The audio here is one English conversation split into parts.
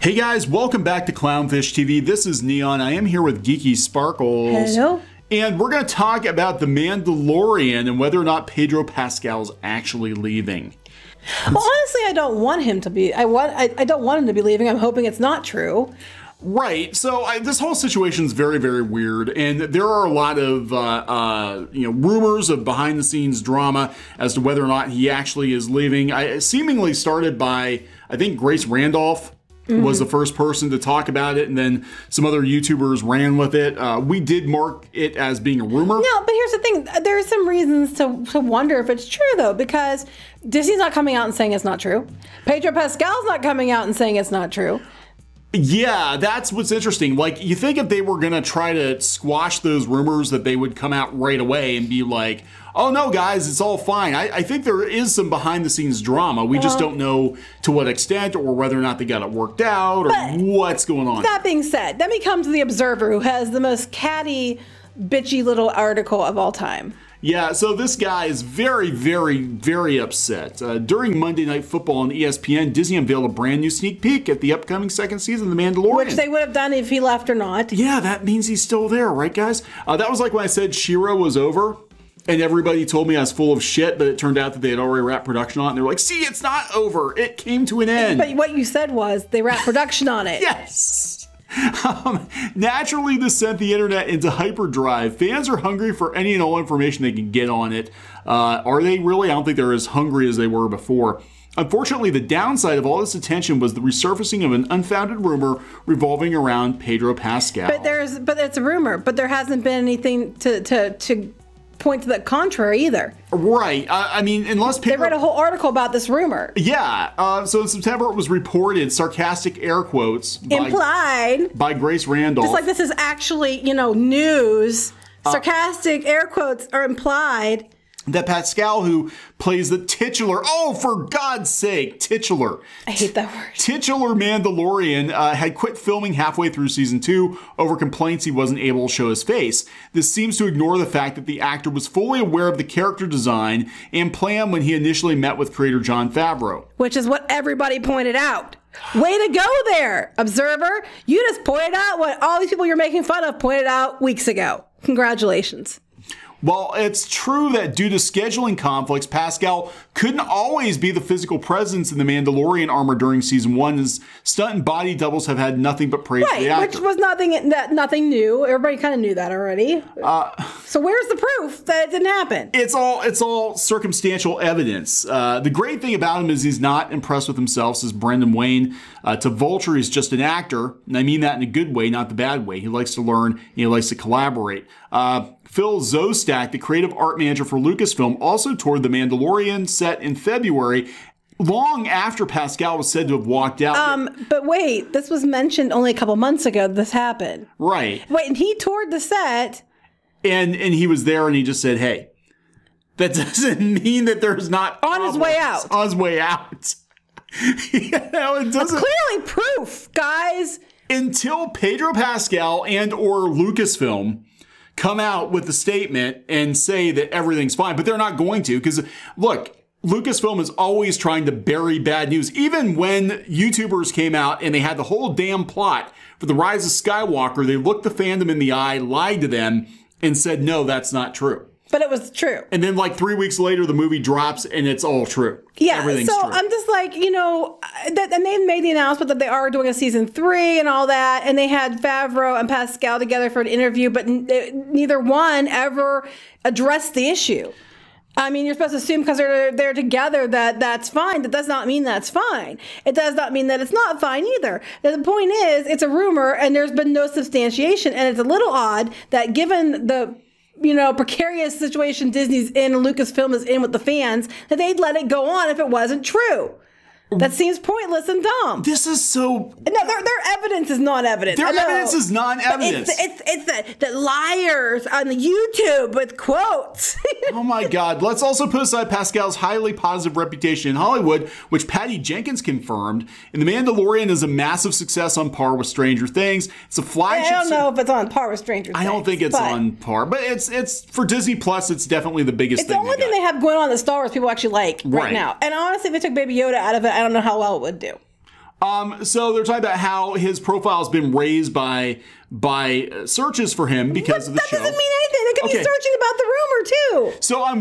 Hey guys, welcome back to Clownfish TV. This is Neon. I am here with Geeky Sparkles. Hello. And we're going to talk about The Mandalorian and whether or not Pedro Pascal's actually leaving. Well, honestly, I don't want him to be. I don't want him to be leaving. I'm hoping it's not true. Right. So this whole situation is very, very weird, and there are a lot of rumors of behind-the-scenes drama as to whether or not he actually is leaving. I seemingly started by, I think, Grace Randolph. Was the first person to talk about it, and then some other YouTubers ran with it. We did mark it as being a rumor. No, but here's the thing. There are some reasons to wonder if it's true, though, because Disney's not coming out and saying it's not true. Pedro Pascal's not coming out and saying it's not true. Yeah, that's what's interesting. Like, you think if they were going to try to squash those rumors that they would come out right away and be like, oh no, guys, it's all fine. I think there is some behind the scenes drama. We just don't know to what extent or whether or not they got it worked out or what's going on. That being said, let me come to The Observer, who has the most catty, bitchy little article of all time. Yeah, so this guy is very, very, very upset. During Monday Night Football on ESPN, Disney unveiled a brand new sneak peek at the upcoming second season of The Mandalorian. Which they would have done if he left or not. Yeah, that means he's still there, right, guys? That was like when I said She-Ra was over, and everybody told me I was full of shit, but it turned out that they had already wrapped production on it, and they were like, see, it's not over. It came to an end. But what you said was they wrapped production on it. Yes. Naturally, this sent the internet into hyperdrive. Fans are hungry for any and all information they can get on it. Are they really? I don't think they're as hungry as they were before. Unfortunately, the downside of all this attention was the resurfacing of an unfounded rumor revolving around Pedro Pascal. But it's a rumor. But there hasn't been anything to point to the contrary either. Right. I mean, unless Pedro... They read a whole article about this rumor. Yeah. So in September, it was reported, sarcastic air quotes... Implied. By Grace Randolph. Just like this is actually, news. Sarcastic air quotes are implied. That Pascal, who plays the titular, oh, for God's sake, titular. I hate that word. Titular Mandalorian had quit filming halfway through season 2 over complaints he wasn't able to show his face. This seems to ignore the fact that the actor was fully aware of the character design and plan when he initially met with creator Jon Favreau. Which is what everybody pointed out. Way to go there, Observer. You just pointed out what all these people you're making fun of pointed out weeks ago. Congratulations. Well, it's true that due to scheduling conflicts, Pascal couldn't always be the physical presence in the Mandalorian armor during season 1, as stunt and body doubles have had nothing but praise for the actor. Which was nothing new. Everybody kind of knew that already. So where's the proof that it didn't happen? It's all circumstantial evidence. The great thing about him is he's not impressed with himself, says Brendan Wayne. To Vulture, he's just an actor, and I mean that in a good way, not the bad way. He likes to learn, and he likes to collaborate. Phil Szostak, the creative art manager for Lucasfilm, also toured The Mandalorian set in February, long after Pascal was said to have walked out. But wait, this was mentioned only a couple months ago this happened. Right. Wait, and he toured the set. And he was there and he just said, hey, that doesn't mean that there's not on his way out. On his way out. It doesn't. That's clearly proof, guys. Until Pedro Pascal and or Lucasfilm come out with a statement and say that everything's fine, but they're not going to, because look, Lucasfilm is always trying to bury bad news. Even when YouTubers came out and they had the whole damn plot for The Rise of Skywalker, they looked the fandom in the eye, lied to them, and said, no, that's not true. But it was true. And then like 3 weeks later, the movie drops and it's all true. Yeah, everything's so true. I'm just like, and they made the announcement that they are doing a season 3 and all that, and they had Favreau and Pascal together for an interview, but neither one ever addressed the issue. I mean, you're supposed to assume because they're together that that's fine. That does not mean that's fine. It does not mean that it's not fine either. The point is, it's a rumor, and there's been no substantiation, and it's a little odd that given the precarious situation Disney's in and Lucasfilm is in with the fans, that they'd let it go on if it wasn't true. That seems pointless and dumb. This is so... No, their evidence is non-evidence. Their evidence is non-evidence. It's the liars on the YouTube with quotes. Oh my God. Let's also put aside Pascal's highly positive reputation in Hollywood, which Patty Jenkins confirmed. And The Mandalorian is a massive success on par with Stranger Things. It's a flagship... I don't know if it's on par with Stranger Things. I don't think it's on par. But it's for Disney Plus, it's definitely the biggest thing. It's the only thing they have going on that Star Wars people actually like right now. And honestly, if they took Baby Yoda out of it, I don't know how well it would do. So they're talking about how his profile has been raised by searches for him because of the show. That doesn't mean anything. They could be searching about the rumor too. So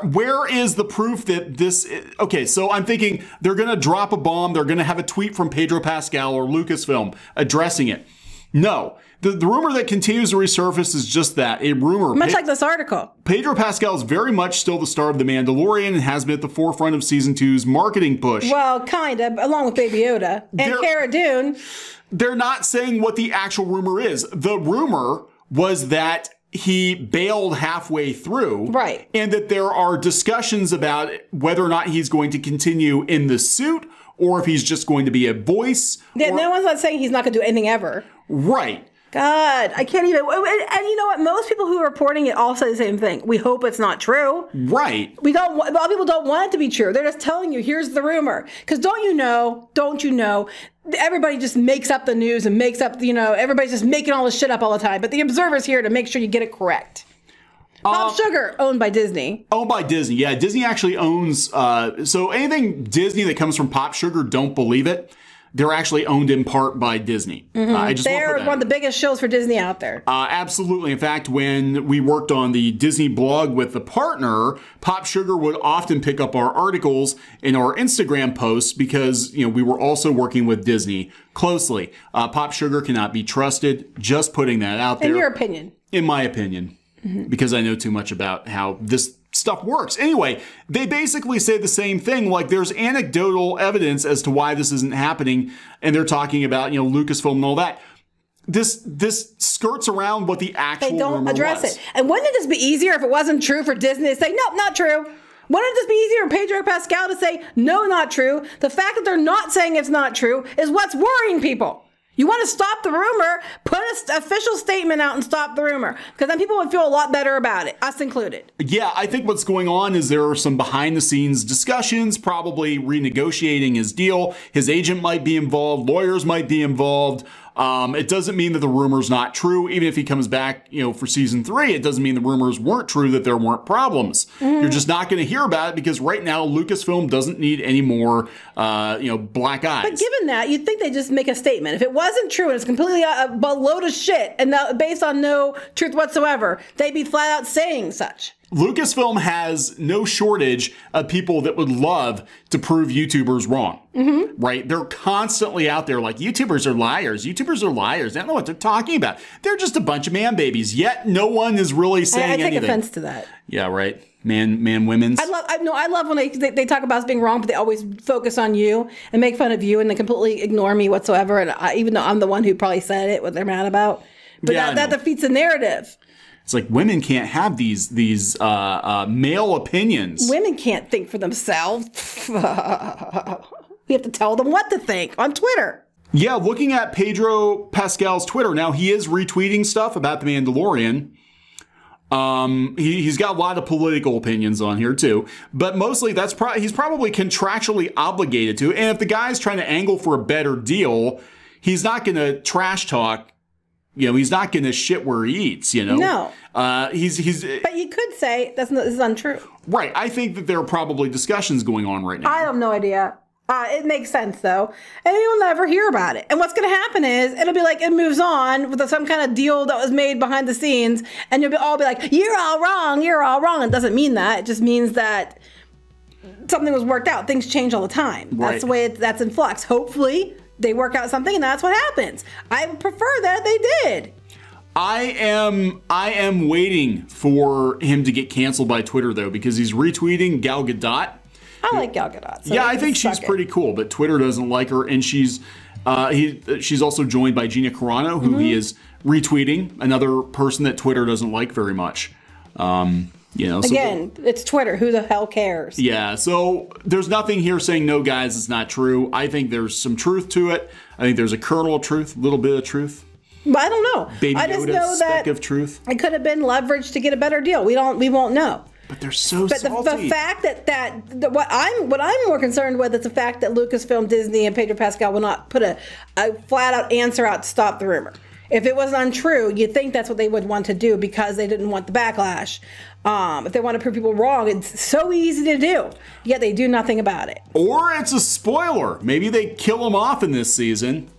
where is the proof that this? Okay, so I'm thinking they're going to drop a bomb. They're going to have a tweet from Pedro Pascal or Lucasfilm addressing it. No. The rumor that continues to resurface is just that, a rumor. Much like this article. Pedro Pascal is very much still the star of The Mandalorian and has been at the forefront of Season 2's marketing push. Well, kind of, along with Baby Yoda and Cara Dune. They're not saying what the actual rumor is. The rumor was that he bailed halfway through. Right. And that there are discussions about whether or not he's going to continue in the suit or if he's just going to be a voice. Yeah, no one's not saying he's not going to do anything ever. Right. God, I can't even. And you know what? Most people who are reporting it all say the same thing. We hope it's not true. Right. A lot of people don't want it to be true. They're just telling you, here's the rumor. Because don't you know, everybody just makes up the news and makes up, everybody's just making all this shit up all the time. But the Observer's here to make sure you get it correct. Pop Sugar, owned by Disney. Owned by Disney. Yeah, Disney actually owns, so anything Disney that comes from Pop Sugar, don't believe it. They're actually owned in part by Disney. They're one of the biggest shows for Disney out there. Absolutely. In fact, when we worked on the Disney blog with the partner, Pop Sugar would often pick up our articles in our Instagram posts because, we were also working with Disney closely. Pop Sugar cannot be trusted. Just putting that out there. In your opinion. In my opinion. Because I know too much about how this stuff works. Anyway, they basically say the same thing. Like, there's anecdotal evidence as to why this isn't happening, and they're talking about, Lucasfilm and all that. This skirts around what the actual They don't rumor address was. it. And wouldn't it just be easier if it wasn't true for Disney to say, nope, not true? Wouldn't it just be easier for Pedro Pascal to say, no, not true? The fact that they're not saying it's not true is what's worrying people. You want to stop the rumor, put an official statement out and stop the rumor. Because then people would feel a lot better about it, us included. Yeah, I think what's going on is there are some behind-the-scenes discussions, probably renegotiating his deal. His agent might be involved. Lawyers might be involved. It doesn't mean that the rumor's not true. Even if he comes back, for season 3, it doesn't mean the rumors weren't true, that there weren't problems. You're just not going to hear about it because right now Lucasfilm doesn't need any more, black eyes. But given that, you'd think they'd just make a statement. If it wasn't true and it's completely a load of shit and based on no truth whatsoever, they'd be flat out saying such. Lucasfilm has no shortage of people that would love to prove YouTubers wrong, right? They're constantly out there like, YouTubers are liars. YouTubers are liars. They don't know what they're talking about. They're just a bunch of man babies, yet no one is really saying anything. I take offense to that. Yeah, right. Women's. I love when they talk about us being wrong, but they always focus on you and make fun of you and they completely ignore me whatsoever. And even though I'm the one who probably said it, what they're mad about. But that defeats the narrative. It's like women can't have these male opinions. Women can't think for themselves. We have to tell them what to think on Twitter. Yeah, looking at Pedro Pascal's Twitter now, he is retweeting stuff about The Mandalorian. He's got a lot of political opinions on here too, but mostly he's probably contractually obligated to. And if the guy's trying to angle for a better deal, he's not going to trash talk. He's not going to shit where he eats, No. But you could say this is untrue. Right. I think that there are probably discussions going on right now. I have no idea. It makes sense, though. And you'll never hear about it. And what's going to happen is it'll be like it moves on with some kind of deal that was made behind the scenes. And you'll all be like, you're all wrong. You're all wrong. It doesn't mean that. It just means that something was worked out. Things change all the time. Right. That's the way that's in flux. Hopefully they work out something and that's what happens. I prefer that they did. I am waiting for him to get canceled by Twitter, though, because he's retweeting Gal Gadot. I like Gal Gadot. So yeah, I think she's pretty cool, but Twitter doesn't like her, and she's also joined by Gina Carano, who he is retweeting, another person that Twitter doesn't like very much. It's Twitter. Who the hell cares? Yeah, so there's nothing here saying, no, guys, it's not true. I think there's some truth to it. I think there's a kernel of truth, a little bit of truth. But I don't know. Baby I just Yoda, know speck that of truth. It could have been leveraged to get a better deal. We won't know. But they're so salty. But the fact that what I'm more concerned with is the fact that Lucasfilm, Disney, and Pedro Pascal will not put a flat out answer out to stop the rumor. If it was untrue, you'd think that's what they would want to do because they didn't want the backlash. If they want to prove people wrong, it's so easy to do. Yet they do nothing about it. Or it's a spoiler. Maybe they kill him off in this season.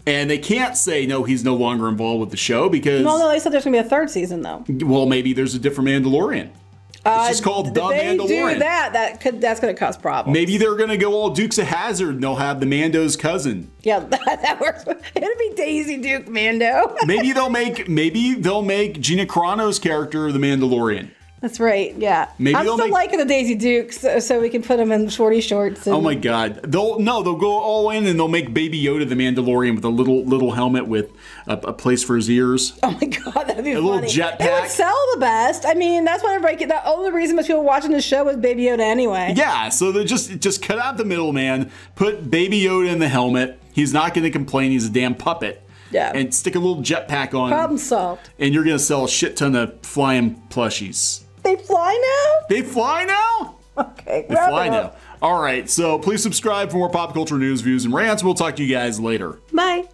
And they can't say, no, he's no longer involved with the show because... Well, no, they said there's going to be a third season, though. Well, maybe there's a different Mandalorian. It's just called The Mandalorian. They do that's going to cause problems. Maybe they're going to go all Dukes of Hazzard and they'll have the Mando's cousin. Yeah, that works. It'll be Daisy Duke Mando. maybe they'll make Gina Carano's character the Mandalorian. That's right. Yeah. Maybe I'm still liking the Daisy Dukes, so we can put them in shorty shorts. And... Oh my God! They'll go all in and they'll make Baby Yoda the Mandalorian with a little helmet with a place for his ears. Oh my God, that'd be a funny. Little jetpack. It would sell the best. I mean, that's what everybody. The only reason most people watching the show was Baby Yoda anyway. Yeah. So they just cut out the middleman, put Baby Yoda in the helmet. He's not going to complain. He's a damn puppet. Yeah. And stick a little jetpack on. Problem solved. And you're going to sell a shit ton of flying plushies. They fly now? They fly now? Okay. They fly now. All right. So please subscribe for more pop culture news, views, and rants. We'll talk to you guys later. Bye.